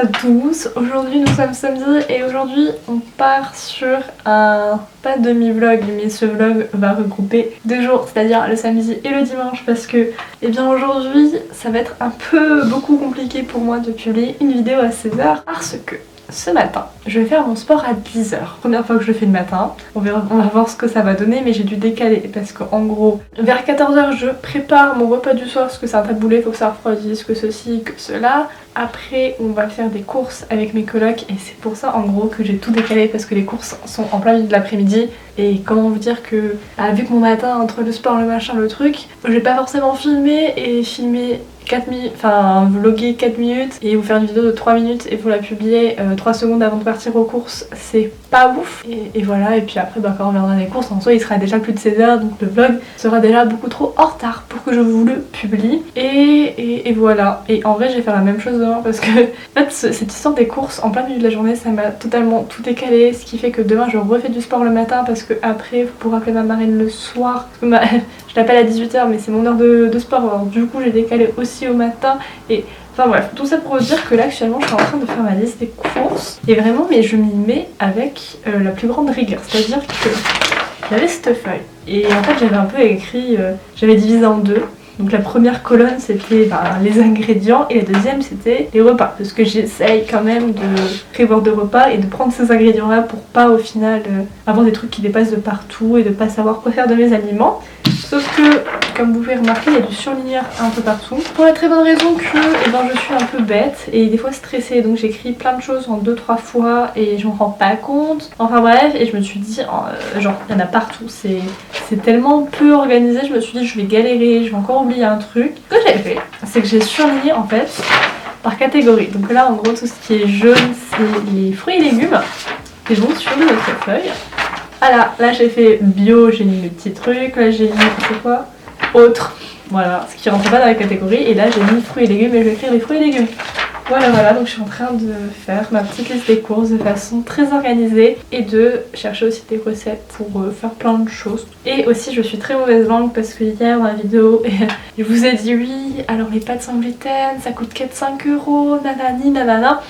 à tous, aujourd'hui nous sommes samedi et aujourd'hui on part sur un, pas demi-vlog, mais ce vlog va regrouper 2 jours, c'est-à-dire le samedi et le dimanche parce que, eh bien aujourd'hui ça va être un peu beaucoup compliqué pour moi de publier une vidéo à 16h parce que ce matin, je vais faire mon sport à 10h. Première fois que je le fais le matin. On va voir ce que ça va donner, mais j'ai dû décaler parce qu'en gros, vers 14h, je prépare mon repas du soir parce que c'est un tas de boulet, faut que ça refroidisse, que ceci, que cela. Après, on va faire des courses avec mes colocs et c'est pour ça en gros que j'ai tout décalé parce que les courses sont en plein milieu de l'après-midi. Et comment vous dire que, vu que mon matin, entre le sport, le machin, le truc, je vais pas forcément filmer et filmer 4 minutes, enfin vlogger 4 minutes et vous faire une vidéo de 3 minutes et vous la publier 3 secondes avant de partir aux courses, c'est pas ouf. Et voilà, et puis après quand on reviendra des courses, en soi il sera déjà plus de 16h, donc le vlog sera déjà beaucoup trop en retard pour que je vous le publie. Et voilà, et en vrai je vais faire la même chose demain parce que en fait cette histoire des courses en plein milieu de la journée ça m'a totalement tout décalé, ce qui fait que demain je refais du sport le matin parce que après pour appeler ma marraine le soir, parce que je l'appelle à 18h mais c'est mon heure de sport, alors du coup j'ai décalé aussi au matin et enfin bref, tout ça pour vous dire que là actuellement je suis en train de faire ma liste des courses et vraiment mais je m'y mets avec la plus grande rigueur, c'est à dire que j'avais cette feuille et en fait j'avais un peu écrit, j'avais divisé en deux. Donc la première colonne c'était les ingrédients et la deuxième c'était les repas parce que j'essaye quand même de prévoir de repas et de prendre ces ingrédients là pour pas au final avoir des trucs qui dépassent de partout et de pas savoir quoi faire de mes aliments. Sauf que, comme vous pouvez remarquer, il y a du surligneur un peu partout. Pour la très bonne raison que je suis un peu bête et des fois stressée. Donc j'écris plein de choses en 2-3 fois et je m'en rends pas compte. Enfin bref, et je me suis dit, genre il y en a partout. C'est tellement peu organisé, je me suis dit je vais galérer, je vais encore oublier un truc. Ce que j'ai fait, c'est que j'ai surligné en fait par catégorie. Donc là en gros tout ce qui est jaune c'est les fruits et légumes qui vont sur notre feuille. Voilà, là j'ai fait bio, j'ai mis le petit truc, là j'ai mis, c'est quoi ? Autre, voilà, ce qui rentre pas dans la catégorie, et là j'ai mis fruits et légumes et je vais écrire les fruits et légumes. Voilà, donc je suis en train de faire ma petite liste des courses de façon très organisée et de chercher aussi des recettes pour faire plein de choses. Et aussi je suis très mauvaise langue parce que hier dans la vidéo je vous ai dit oui, alors les pâtes sans gluten ça coûte 4-5€, nanani nanana.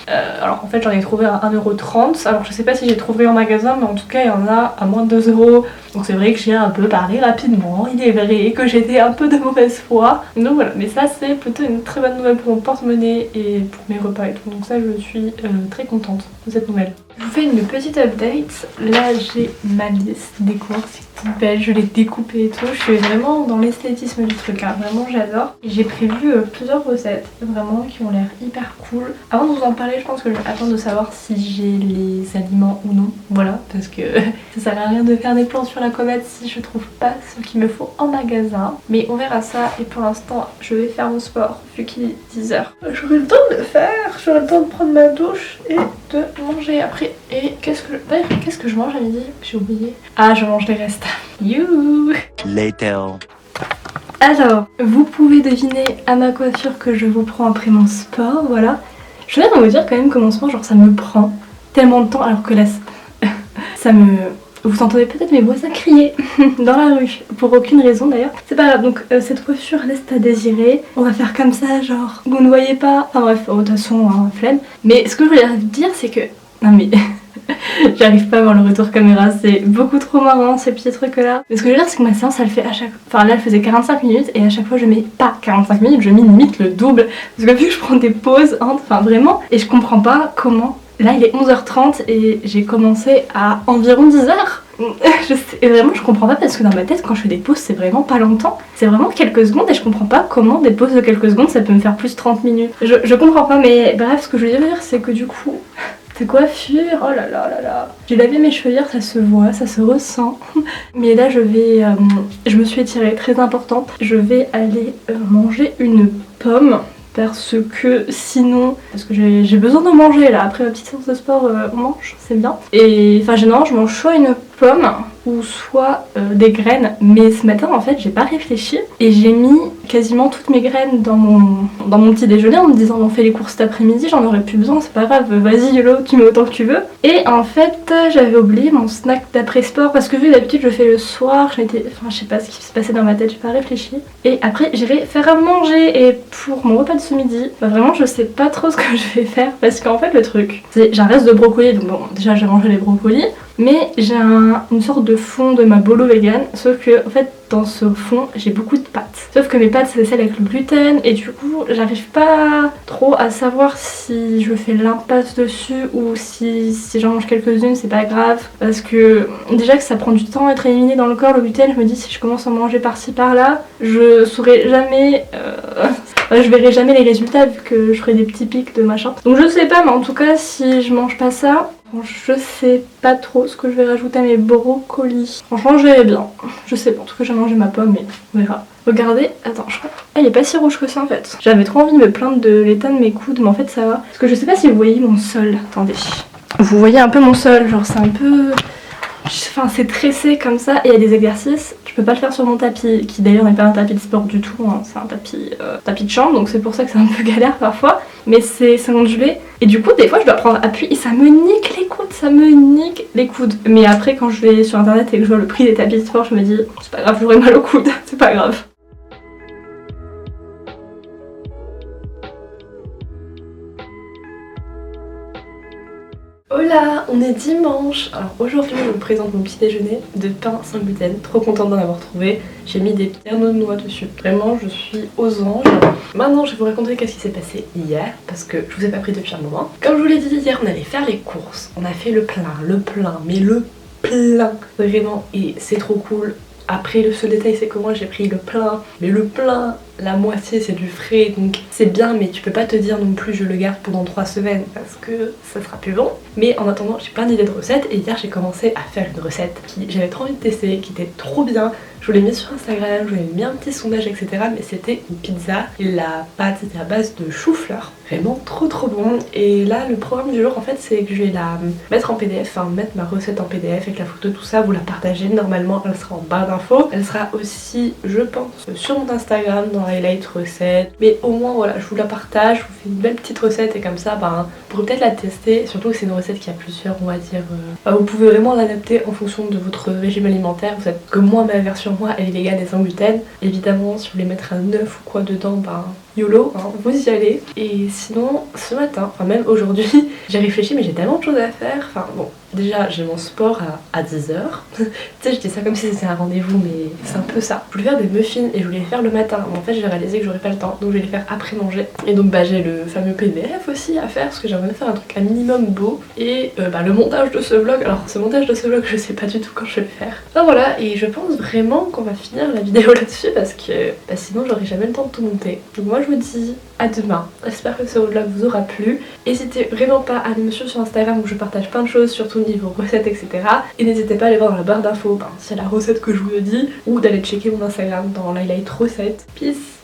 Alors en fait j'en ai trouvé à 1,30€, alors je sais pas si j'ai trouvé en magasin mais en tout cas il y en a à moins de 2€. Donc c'est vrai que j'ai un peu parlé rapidement, il est vrai que j'étais un peu de mauvaise foi. Donc voilà, mais ça c'est plutôt une très bonne nouvelle pour mon porte-monnaie et pour mes repas et tout. Donc ça je suis très contente de cette nouvelle. Je vous fais une petite update. Là j'ai ma liste des courses, c'est belle, je l'ai découpée et tout. Je suis vraiment dans l'esthétisme du truc, hein. Vraiment j'adore. J'ai prévu plusieurs recettes vraiment qui ont l'air hyper cool. Avant de vous en parler, je pense que je vais attendre de savoir si j'ai les aliments ou non. Voilà, parce que ça sert à rien de faire des plans sur la comète si je trouve pas ce qu'il me faut en magasin. Mais on verra ça et pour l'instant je vais faire mon sport vu qu'il est 10h. J'aurai le temps de le faire, j'aurai le temps de prendre ma douche et de manger après. Et qu'est-ce que je mange à midi? J'ai oublié. Ah, je mange les restes. You. Later. Alors, vous pouvez deviner à ma coiffure que je vous prends après mon sport, voilà. Je viens de vous dire quand même que mon sport, genre ça me prend tellement de temps alors que là, ça me... Vous entendez peut-être mes voisins crier dans la rue, pour aucune raison d'ailleurs. C'est pas grave, donc cette coiffure laisse à désirer. On va faire comme ça, genre, vous ne voyez pas. Enfin bref, de toute façon, hein, flemme. Mais ce que je voulais dire, c'est que... Non mais... J'arrive pas à voir le retour caméra, c'est beaucoup trop marrant ces petits trucs là. Mais ce que je veux dire c'est que ma séance elle fait à chaque... Enfin là elle faisait 45 minutes et à chaque fois je mets pas 45 minutes, je mets limite le double. Parce que vu que je prends des pauses, enfin vraiment, et je comprends pas comment... Là il est 11h30 et j'ai commencé à environ 10h. Et vraiment je comprends pas parce que dans ma tête quand je fais des pauses c'est vraiment pas longtemps. C'est vraiment quelques secondes et je comprends pas comment des pauses de quelques secondes ça peut me faire plus 30 minutes. Je comprends pas mais bref ce que je veux dire c'est que du coup... Cette coiffure, oh là là là là. J'ai lavé mes cheveux hier, ça se voit, ça se ressent. Mais là je vais, je me suis étirée, très important. Je vais aller manger une pomme. Parce que sinon, parce que j'ai besoin de manger là, après ma petite séance de sport, on mange, c'est bien. Et enfin non, je mange soit une pommes ou soit des graines, mais ce matin en fait j'ai pas réfléchi et j'ai mis quasiment toutes mes graines dans mon petit déjeuner en me disant on fait les courses cet après-midi, j'en aurais plus besoin, c'est pas grave, vas-y YOLO, tu mets autant que tu veux. Et en fait j'avais oublié mon snack d'après-sport parce que vu d'habitude je fais le soir, je sais pas ce qui s'est passé dans ma tête, j'ai pas réfléchi. Et après j'irai faire à manger et pour mon repas de ce midi, bah vraiment je sais pas trop ce que je vais faire parce qu'en fait le truc, c'est j'ai un reste de brocoli, donc bon déjà j'ai mangé les brocolis. Mais j'ai une sorte de fond de ma bolo vegan, sauf que en fait dans ce fond j'ai beaucoup de pâtes. Sauf que mes pâtes c'est celles avec le gluten et du coup j'arrive pas trop à savoir si je fais l'impasse dessus ou si j'en mange quelques-unes c'est pas grave. Parce que déjà que ça prend du temps à être éliminé dans le corps le gluten, je me dis si je commence à en manger par-ci par-là, je saurai jamais... je verrai jamais les résultats vu que je ferai des petits pics de machin. Donc je sais pas mais en tout cas si je mange pas ça... Je sais pas trop ce que je vais rajouter à mes brocolis. Franchement, je verrai bien. Je sais pas, en tout cas, j'ai mangé ma pomme, mais on verra. Regardez, attends, je crois. Ah, il est pas si rouge que ça en fait. J'avais trop envie de me plaindre de l'état de mes coudes, mais en fait, ça va. Parce que je sais pas si vous voyez mon sol. Attendez. Vous voyez un peu mon sol, genre c'est un peu. Enfin, c'est tressé comme ça et il y a des exercices, tu peux pas le faire sur mon tapis, qui d'ailleurs n'est pas un tapis de sport du tout, hein. C'est un tapis de chambre, donc c'est pour ça que c'est un peu galère parfois, mais c'est ondulé. Et du coup, des fois, je dois prendre appui et ça me nique les coudes, ça me nique les coudes. Mais après, quand je vais sur internet et que je vois le prix des tapis de sport, je me dis, c'est pas grave, j'aurai mal au coude, c'est pas grave. Hola, on est dimanche. Alors aujourd'hui je vous présente mon petit déjeuner de pain sans gluten. Trop contente d'en avoir trouvé. J'ai mis des pierres de noix dessus. Vraiment je suis aux anges. Maintenant je vais vous raconter qu'est-ce qui s'est passé hier parce que je vous ai pas pris depuis un moment. Comme je vous l'ai dit hier, on allait faire les courses. On a fait le plein, mais le plein vraiment et c'est trop cool. Après le seul détail c'est que moi j'ai pris le plein, mais le plein, la moitié c'est du frais donc c'est bien mais tu peux pas te dire non plus je le garde pendant 3 semaines parce que ça sera plus bon. Mais en attendant j'ai plein d'idées de recettes et hier j'ai commencé à faire une recette qui j'avais trop envie de tester, qui était trop bien. Je vous l'ai mis sur Instagram, je vous ai mis un petit sondage etc. Mais c'était une pizza, la pâte était à base de chou-fleur, vraiment trop bon. Et là le programme du jour en fait c'est que je vais la mettre en PDF, enfin mettre ma recette en PDF avec la photo tout ça, vous la partagez, normalement elle sera en barre d'infos. Elle sera aussi je pense sur mon Instagram dans highlight recette, mais au moins voilà je vous la partage, je vous fais une belle petite recette et comme ça ben vous pourrez peut-être la tester, surtout que c'est une recette qui a plusieurs on va dire, vous pouvez vraiment l'adapter en fonction de votre régime alimentaire. Vous savez que moi ma version moi elle est végane et sans gluten, évidemment si vous voulez mettre un œuf ou quoi dedans ben YOLO, hein, vous y allez. Et sinon ce matin, enfin même aujourd'hui j'ai réfléchi mais j'ai tellement de choses à faire, enfin bon déjà j'ai mon sport à 10h. Tu sais je dis ça comme si c'était un rendez-vous mais c'est un peu ça. Je voulais faire des muffins et je voulais les faire le matin, mais en fait j'ai réalisé que j'aurais pas le temps donc je vais les faire après manger. Et donc bah j'ai le fameux PDF aussi à faire parce que j'aimerais faire un truc un minimum beau. Et le montage de ce vlog, alors ce montage de ce vlog je sais pas du tout quand je vais le faire. Donc voilà, et je pense vraiment qu'on va finir la vidéo là-dessus parce que sinon j'aurai jamais le temps de tout monter. Donc moi je vous dis à demain, j'espère que ce vlog vous aura plu. N'hésitez vraiment pas à aller me suivre sur Instagram où je partage plein de choses, surtout niveau recettes etc. Et n'hésitez pas à aller voir dans la barre d'infos s'il y a la recette que je vous ai dit ou d'aller checker mon Instagram dans l'highlight recette. Peace.